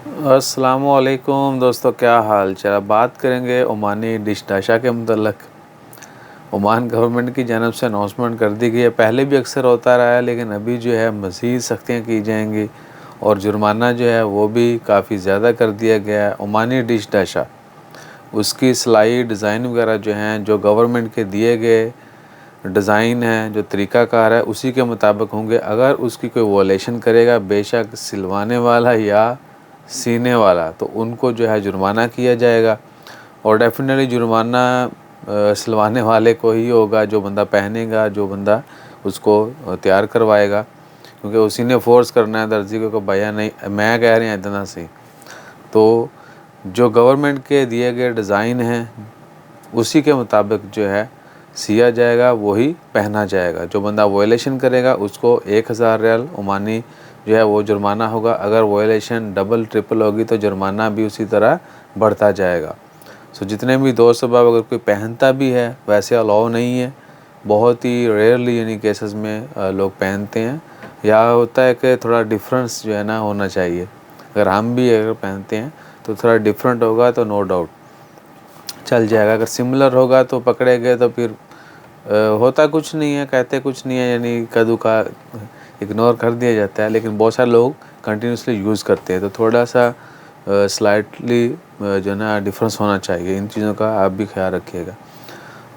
अस्सलामुअलैकुम दोस्तों, क्या हाल चाल। बात करेंगे ओमानी डिश डाशा के मतलब। ओमान गवर्नमेंट की जानब से अनाउंसमेंट कर दी गई है। पहले भी अक्सर होता रहा है, लेकिन अभी जो है मज़ीद सख्तियाँ की जाएंगी और जुर्माना जो है वो भी काफ़ी ज़्यादा कर दिया गया है। ओमानी डिश डाशा, उसकी सिलाई डिज़ाइन वगैरह जो हैं, जो गवर्नमेंट के दिए गए डिज़ाइन है, जो तरीक़ाकार है, उसी के मुताबिक होंगे। अगर उसकी कोई वॉलेशन करेगा, बेशक सिलवाने वाला या सीने वाला, तो उनको जो है जुर्माना किया जाएगा। और डेफिनेटली जुर्माना सिलवाने वाले को ही होगा, जो बंदा पहनेगा, जो बंदा उसको तैयार करवाएगा, क्योंकि उसी ने फ़ोर्स करना है दर्जी को भैया नहीं मैं कह रहे हैं इतना सही। तो जो गवर्नमेंट के दिए गए डिज़ाइन हैं उसी के मुताबिक जो है सिया जाएगा, वही पहना जाएगा। जो बंदा वॉयलेशन करेगा उसको 1000 रियाल ओमानी जो है वो जुर्माना होगा। अगर वॉयलेशन डबल ट्रिपल होगी तो जुर्माना भी उसी तरह बढ़ता जाएगा। सो जितने भी दोस्त अहबाब अगर कोई पहनता भी है, वैसे अलाउ नहीं है, बहुत ही रेयरली यानी केसेस में लोग पहनते हैं। या होता है कि थोड़ा डिफरेंस जो है ना होना चाहिए। अगर हम भी अगर पहनते हैं तो थोड़ा डिफरेंट होगा तो नो डाउट चल जाएगा। अगर सिमिलर होगा तो पकड़े गए तो फिर होता कुछ नहीं है, कहते कुछ नहीं है, यानी कद्दू का इग्नोर कर दिया जाता है। लेकिन बहुत सारे लोग कंटिन्यूसली यूज़ करते हैं, तो थोड़ा सा स्लाइटली जो है ना डिफरेंस होना चाहिए। इन चीज़ों का आप भी ख्याल रखिएगा।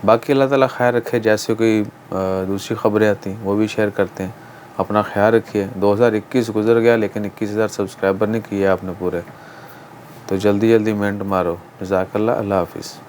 बाकी अल्लाह ताला ख़ैर रखे। जैसे कोई दूसरी ख़बरें आती हैं वो भी शेयर करते हैं। अपना ख्याल रखिए। 2021 गुजर गया, लेकिन 21,000 सब्सक्राइबर नहीं किए आपने पूरे, तो जल्दी जल्दी मेंट मारो। जज़ाकल्लाह। अल्लाह हाफ़िज़।